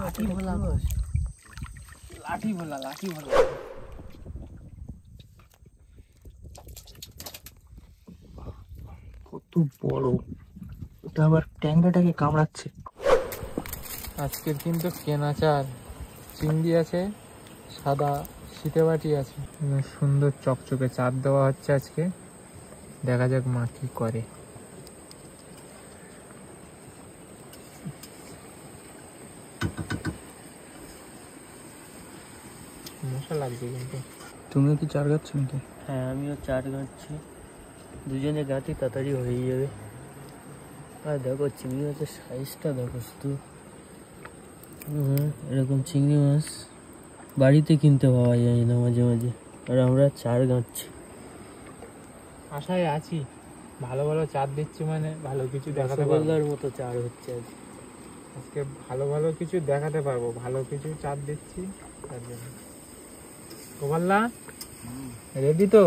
লাঠি ভোলা লাঠি ভোলা লাঠি ভোলা কত বড়, ওটা আবার ট্যাংরাটাকে কামড়াচ্ছে। আজকের কিন্তু কেনা চাল চিংড়ি আছে, সাদা শীতে বাটি আছে, সুন্দর চকচকে চার দেওয়া হচ্ছে আজকে। দেখা যাক মা কি করে। মশা লাগবে কিন্তু। তুমিও কি চার গাচ্ছ নাকি? হ্যাঁ, আমিও চার গাচ্ছি, দুজনে গাঁথি তাড়াতাড়ি হয়ে যাবে। আর দেখো চিংড়ি মাছের সাইজটা দেখো শুধু। এরকম চিংড়ি মাছ বাড়িতে কিনতে পাওয়া যায় না মাঝে মাঝে, আর আমরা চার গাঁচ্ছি। আশায় আছি, ভালো ভালো চার দিচ্ছি মানে ভালো কিছু দেখাতে পারবো। মতো চার হচ্ছে আজকে ভালো ভালো কিছু দেখাতে পারবো, ভালো কিছু চার দিচ্ছি তার জন্য। গোপাল্লা রেডি তো?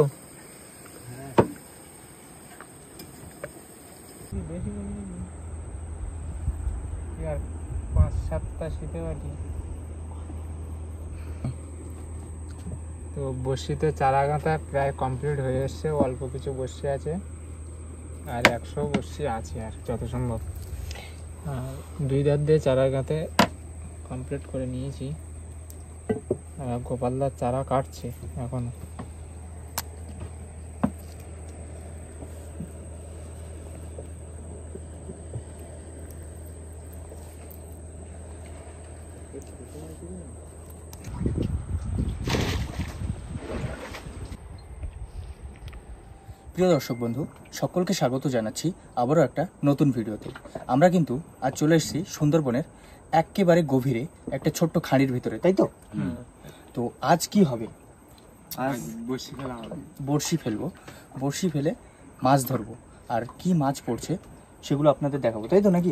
বেশি আর 5-7টা শীতে বাটি। তো বড়শিতে চারা গাঁথা প্রায় কমপ্লিট হয়ে এসছে, অল্প কিছু বড়শি আছে আর 100 বড়শি আছে আর যত সম্ভব। আর 2 ধার দিয়ে চারা গাঁথে কমপ্লিট করে নিয়েছি। গোপালদার চারা কাটছে এখনো। প্রিয় দর্শক বন্ধু, সকলকে স্বাগত জানাচ্ছি আবারও একটা নতুন ভিডিওতে। আমরা কিন্তু আজ চলে এসেছি সুন্দরবনের একেবারে গভীরে একটা ছোট্ট খাঁড়ির ভিতরে, তাই তো? তো আজ কি হবে? আজ বড়শি ফেলা হবে। বড়শি ফেলবো, বড়শি ফেলে মাছ ধরবো, আর কি মাছ পড়ছে সেগুলো আপনাদের দেখাবো, তাই তো নাকি?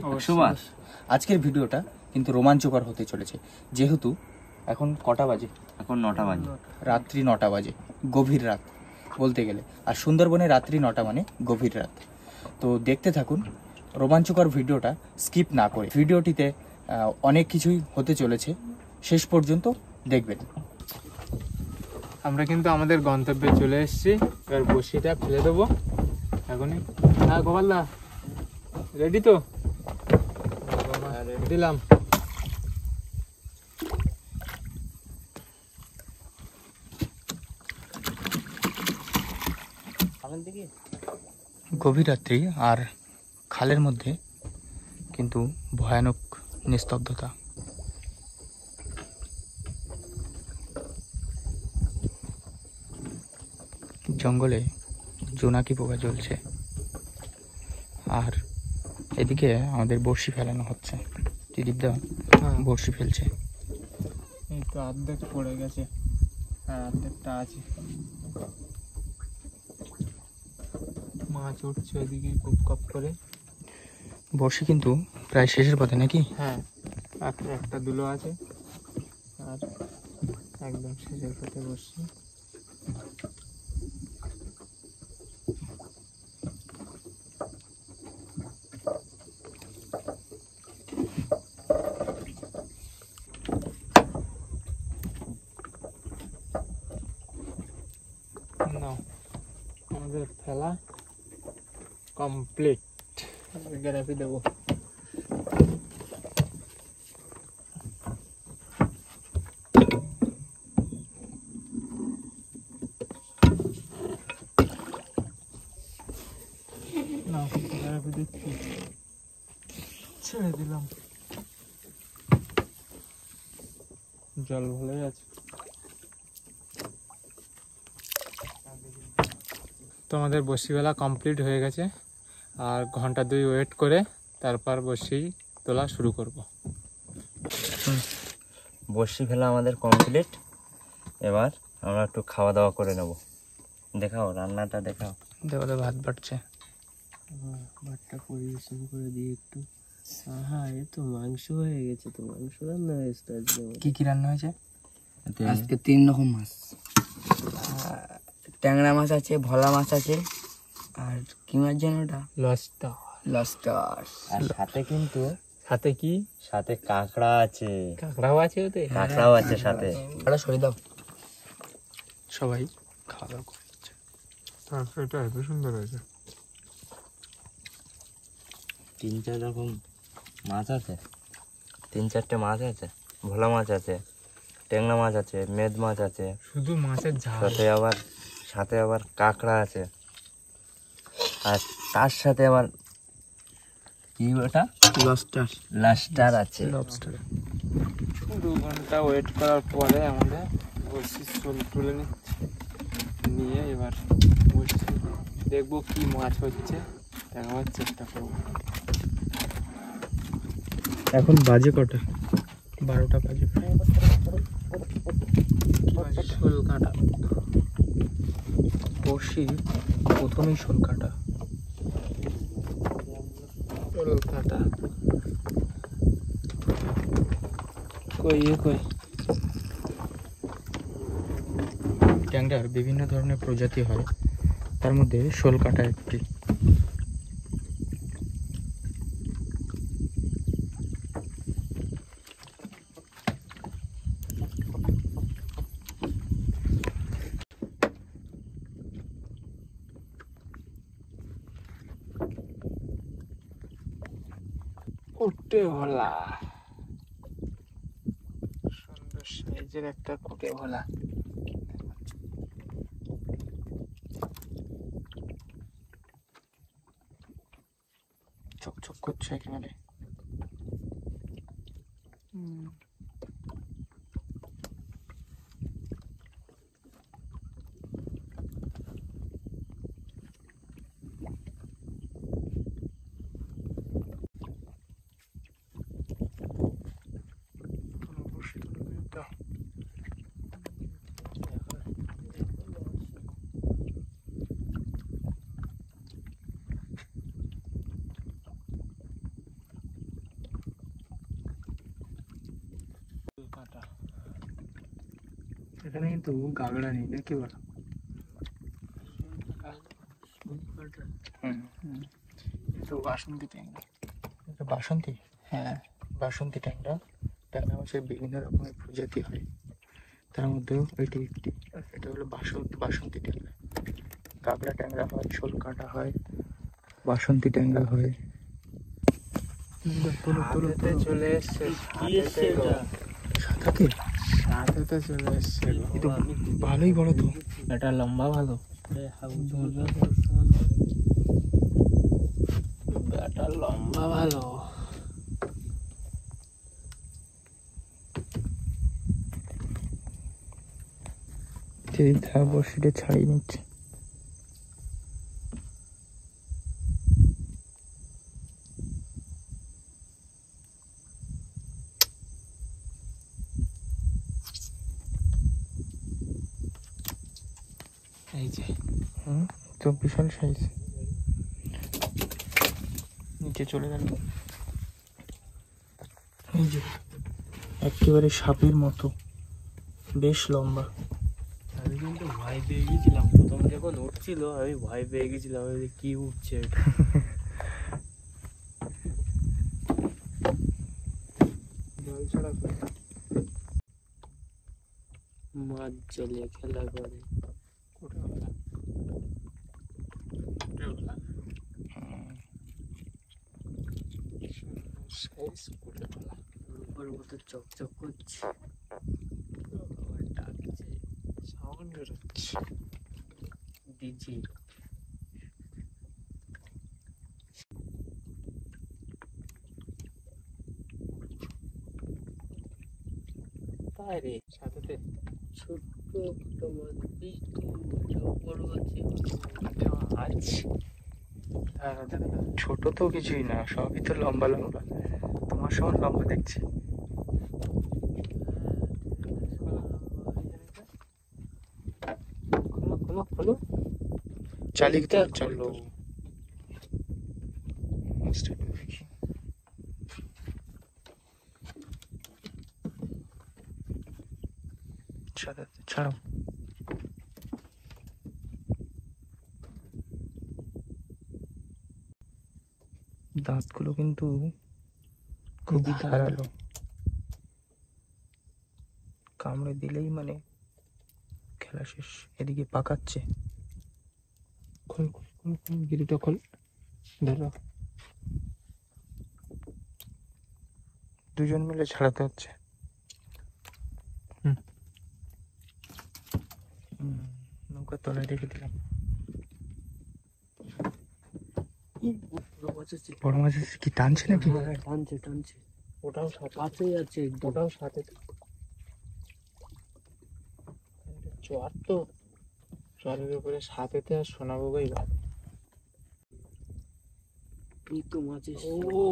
আজকের ভিডিওটা কিন্তু রোমাঞ্চকর হতে চলেছে, যেহেতু এখন কটা বাজে? এখন 9টা বাজে, রাত্রি 9টা বাজে, গভীর রাত বলতে গেলে। আর সুন্দরবনে রাত্রি 9টা মানে গভীর রাত। তো দেখতে থাকুন রোমাঞ্চকর ভিডিওটা স্কিপ না করে। ভিডিওটিতে অনেক কিছুই হতে চলেছে, শেষ পর্যন্ত দেখবেন। আমরা কিন্তু আমাদের গন্তব্যে চলে এসেছি, এবার বড়শিটা ফেলে দেবো এখনই। হ্যাঁ গোপালদা রেডি তো? দিলাম। গভীর রাত্রি আর খালের মধ্যে কিন্তু ভয়ানক নিস্তব্ধতা। জঙ্গলে জোনাকি পোকা জ্বলছে, আর এদিকে আমাদের বড়শি ফেলানো হচ্ছে। ত্রিদীপদা বড়শি ফেলছে। এই তো অর্ধেক পড়ে গেছে, আর অর্ধেকটা আছে। মাছ উঠছে ওইদিকে কুপ কাপ করে। বড়শি কিন্তু প্রায় শেষের পথে নাকি? হ্যাঁ, একটা দুলো আছে আর একদম শেষের পথে বড়শি। আমাদের ফেলা কমপ্লিট, গ্যারাপি দেবো। গ্যারাপি দিচ্ছি, ছেড়ে দিলাম। জল ভালোই আছে। তো আমাদের বড়শিওয়ালা কমপ্লিট হয়ে গেছে, আর ঘন্টা 2 ওয়েট করে তারপর বড়শি তোলা শুরু করব। বড়শি ফেলা আমাদের কমপ্লিট। এবার আমরা একটু খাওয়া দাওয়া করে নেব। দেখাও রান্নাটা, দেখাও। দেখো তো ভাত বাড়ছে। ভাতটা পরিবেশন করে দিই একটু। হ্যাঁ, এ তো মাংস হয়ে গেছে, তো মাংস রান্না হয়েছে আজকে। কি কি রান্না হয়েছে আজকে? 3 রকম মাছ, ট্যাংরা মাছ আছে, ভোলা মাছ আছে, আর কি মাছ যেন ওটা? লস্টার। লস্টার। আর সাথে কিন্তু সাথে কি? সাথে কাঁকড়া আছে, কাঁকড়াও আছে ওতে? কাঁকড়াও আছে সাথে। ওটা সরিয়ে দাও। সবাই খাওয়া দাওয়া করছে। তরকারিটা এত সুন্দর হয়েছে। 3-4 রকম মাছ আছে, 3-4টে মাছ আছে, ভোলা মাছ আছে, ট্যাংরা মাছ আছে, মেদ মাছ আছে, শুধু মাছের ঝাল। সাথে আবার কাঁকড়া আছে, আর তার সাথে আবার কি ওটা লাস্টার আছে। লবস্টার 2 ঘন্টা ওয়েট করার পরে আমাদের বড়শির শোল তুলে নিচ্ছি, নিয়ে এবার বসছি, দেখবো কি মাছ হচ্ছে, দেখাবার চেষ্টা করবো। এখন বাজে কটা? 12টা বাজে। শোল কাটা বড়শি, প্রথমেই শোল কাটা। শোল কাটা কই কই? ট্যাংরার বিভিন্ন ধরনের প্রজাতি হয়, তার মধ্যে শোল কাটা একটি। কুটে ভোলা, সুন্দর সাইজের একটা কুটে ভোলা। চকচক করছে একেবারে। এখানে কিন্তু গাগড়া নেই, নাকি বলো? তো বাসন্তী ট্যাংরা। এটা বাসন্তী? হ্যাঁ, বাসন্তী ট্যাংরা। ট্যাংরা মাছের বিভিন্ন রকমের প্রজাতি হয়, তার মধ্যেও এটি একটি। এটা হলো বাসন্তী ট্যাংরা। গাগড়া ট্যাংরা হয়, শোল কাটা হয়, বাসন্তী ট্যাংরা হয়। হাতেতে চলে এসছে। সাদাতে হাতেতে চলে এসছে। এ তো ভালোই বড় তো। এটা লম্বা ভালো, এটা লম্বা ভালো। বড়শিটা ছাড়িয়ে নিচ্ছে। এই যে তো বিশাল সাইজ, নিচে চলে গেল। এই যে একেবারে সাপের মতো, বেশ লম্বা। আমি কিন্তু ভয় পেয়ে গেছিলাম, প্রথম যখন উঠছিল আমি ভয় পেয়ে গেছিলাম, আমি কি উঠছে এটা। জল ছাড়া মাছ জলে খেলা করে। কুটে ভোলা, কুটে ভোলা সাইজ কুটে ভোলা। উপর মতো চকচক করছে, ডাকছে, সাউন্ড বেরোচ্ছে। ডিজি। তাই রে, সাথে ছোট্ট একটা মাছ, বড় আছে আজ ছোট তো কিছুই না, সবই তো লম্বা লম্বা। তোমার সমান লম্বা দেখছি। খোলো খোলো খোলো, চালিয়ে এটা চালু খোলো। ছাড়ো। দাঁতগুলো কিন্তু খুবই ধারালো, কামড়ে দিলেই মানে খেলা শেষ। এদিকে পাকাচ্ছে। খোল খোল খোল খোল, গিরিটা খোল, ধরো। দুজন মিলে ছাড়াতে হচ্ছে। নৌকা তলায় রেখে দিলাম। বড় মাছ আছে, কি টানছে নাকি? টানছে টানছে, ওটাও সাথে, কাছেই আছে একদম। ওটাও সাথে। চর তো, চরের উপরে সাথেতে আর সোনাবগাই বাঁধে। এই তো মাছ এসছে। ও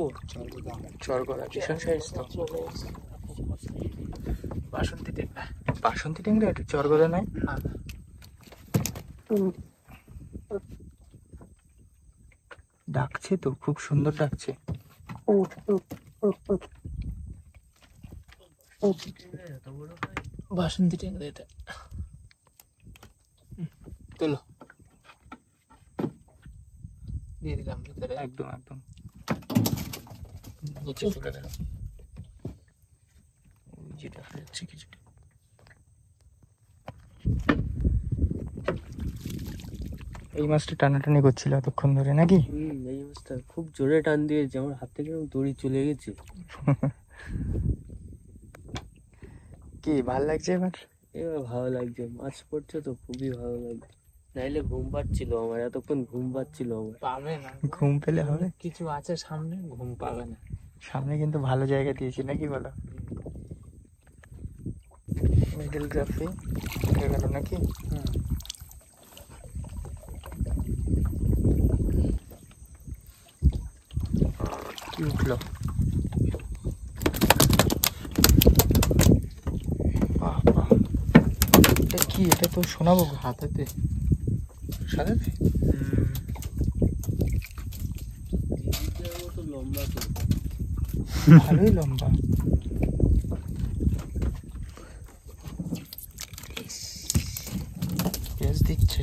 চরগড়া বিশাল সাইজ তো। চলে এসছে। বাসন্তী টেংরা। বাসন্তী ট্যাংরা, এটা চরগড়া নাই। না, ডাকছে তো, খুব সুন্দর ডাকছে। বাসন্তী টেংরা এটা। তোলো, দিয়ে দিলাম ভিতরে। একদম একদম নিচে চলে গেল। ওই যে দেখা যাচ্ছে কিছুটা। এই মাছটা টানাটানি করছিল এতক্ষণ ধরে নাকি? এই মাছটা খুব জোরে টান দিয়েছে, আমার হাত থেকে দড়ি চলে গেছে। কি ভাল লাগছে এবার? এবার ভালো লাগছে, মাছ পড়ছে তো খুবই ভালো লাগছে। নাইলে ঘুম পাচ্ছিল আমার, এতক্ষণ ঘুম পাচ্ছিল আমার। পাবে না, ঘুম পেলে হবে? কিছু আছে সামনে, ঘুম পাবে না। সামনে কিন্তু ভালো জায়গা দিয়েছি নাকি বলো? মিডল গ্রাফে উঠে গেল নাকি? কি উঠলো? বাহ বাহ, এটা কি? এটা তো শোনাবো হাতেতে। সাথে মতো লম্বা তো। ভালোই লম্বা। পেঁয়াজ দিচ্ছে।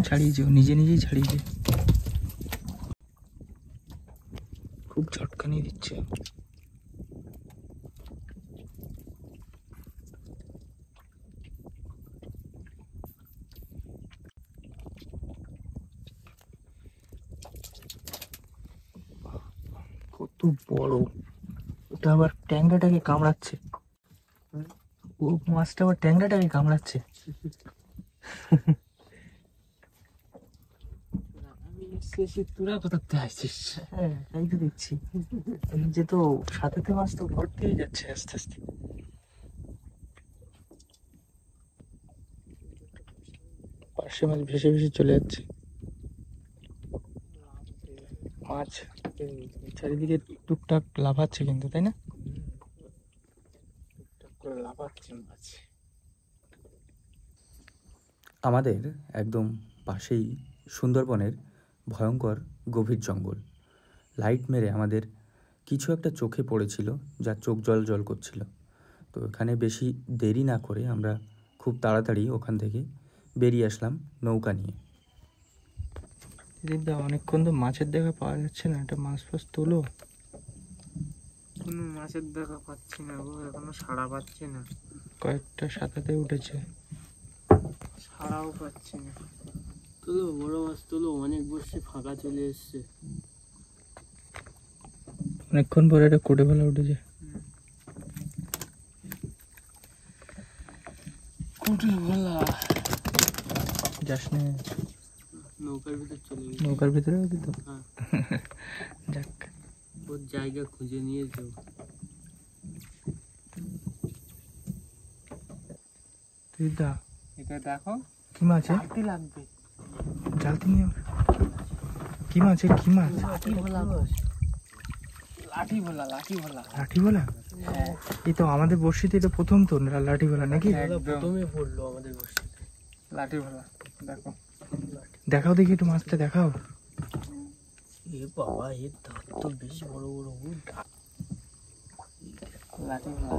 ছাড়িয়েছে, ও নিজে নিজেই ছাড়িয়েছে। খুব ঝটকানি দিচ্ছে। কত বড়! ওটা আবার ট্যাংরাটাকে কামড়াচ্ছে। ও মাছটা আবার ট্যাংরাটাকে কামড়াচ্ছে। তোরা কোথাতে আসছিস? হ্যাঁ, তাই তো দেখছি। এই যে তো সাথেতে মাছ তো ভর্তি হয়ে যাচ্ছে আস্তে আস্তে। পার্শে মাছ ভেসে ভেসে চলে যাচ্ছে। মাছ চারিদিকে টুকটাক লাফাচ্ছে কিন্তু, তাই না? লাফাচ্ছে মাছ। আমাদের একদম পাশেই সুন্দরবনের ভয়ঙ্কর গভীর জঙ্গল। লাইট মেরে আমাদের কিছু একটা চোখে পড়েছিল, যা চোখ জল জল করছিল। তো এখানে বেশি দেরি না করে আমরা খুব তাড়াতাড়ি ওখান থেকে বেরিয়ে আসলাম নৌকা নিয়ে। দিদা, অনেকক্ষণ তো মাছের দেখা পাওয়া যাচ্ছে না, একটা মাছ ফাছ তোলো। কোনো মাছের দেখা পাচ্ছি না গো, এখনো সাড়া পাচ্ছি না। কয়েকটা সাঁতাতে উঠেছে, সাড়াও পাচ্ছি না। তোলো বড় মাছ তোলো, অনেক বসে ফাঁকা চলে এসছে। অনেকক্ষণ পরে একটা কোটে ফেলা উঠেছে। কুটে ভোলা যাস না, নৌকার ভিতর চলে গেছে। নৌকার ভিতরে হয়েছে তো। হ্যাঁ, যাক, ওর জায়গা খুঁজে নিয়েছে। দিদা এটা দেখো, কি মাছ? হাতি লাগবে। জালতি নিয়ে কি মাছ? কি মাছ? লাঠি ভোলা মাছ। লাঠি ভোলা, লাঠি ভোলা। লাঠি বলা? এই তো আমাদের বর্ষিতে এটা প্রথম তো লাঠি বলা নাকি? একদম প্রথমে পড়লো আমাদের বসে। লাঠি ভোলা, দেখো। দেখাও দেখি একটু মাছটা দেখাও। এ বাবা, এর দাঁত তো বেশ বড় বড়। লাঠি ভোলা,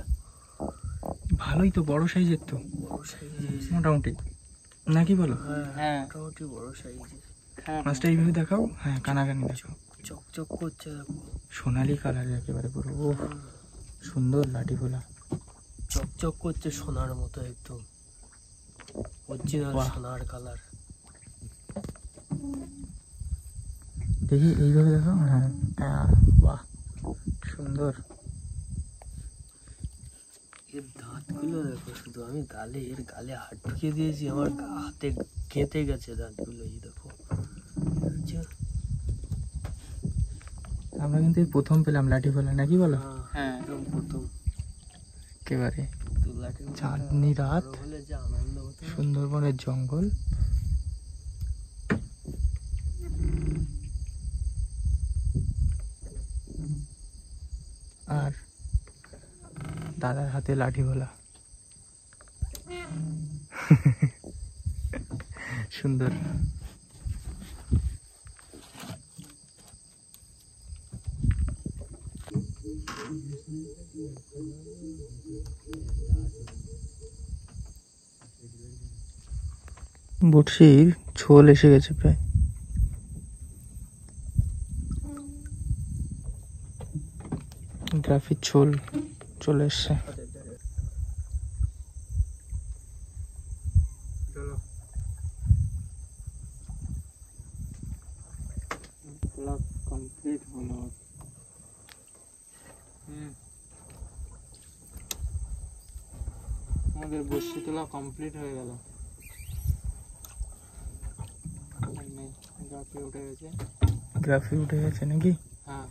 ভালোই তো, বড় সাইজের তো বড় সাইজের। মোটামুটি, নাকি বলো? হ্যাঁ, মোটামুটি বড় সাইজের। মাছটা এইভাবে দেখাও, হ্যাঁ কানাকানি দেখাও। চকচক করছে দেখো, সোনালি কালার একেবারে পুরো। ও সুন্দর লাঠি ভোলা। চকচক করছে সোনার মতো একদম, অরিজিনাল বাহ। সোনার কালার। দেখি এইভাবে দেখাও, হ্যাঁ হ্যাঁ, বাহ সুন্দর। এর দাঁতগুলো দেখো শুধু, আমি এর গালে হাত ঢুকিয়ে দিয়েছি, আমার হাতে গেঁথে গেছে দাঁতগুলো। এই দেখো, দেখছো? আমরা কিন্তু এই প্রথম পেলাম লাঠি ভোলা, নাকি বলো? হ্যাঁ, একদম প্রথম। একেবারে তো লাঠি ভোলা চাঁদনি রাত, বড় হলে যে আনন্দ হতো। সুন্দরবনের জঙ্গল। আর দাদার হাতে লাঠি ভোলা। সুন্দর। বড়শির ছোল এসে গেছে প্রায়। গ্রাফির ছোল চলে এসছে। কমপ্লিট হলো। আমাদের বড়শি তোলা কমপ্লিট হয়ে গেল। গ্রাফি উঠে গেছে। গ্রাফি উঠে গেছে নাকি? হ্যাঁ।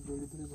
জড়ি ধরে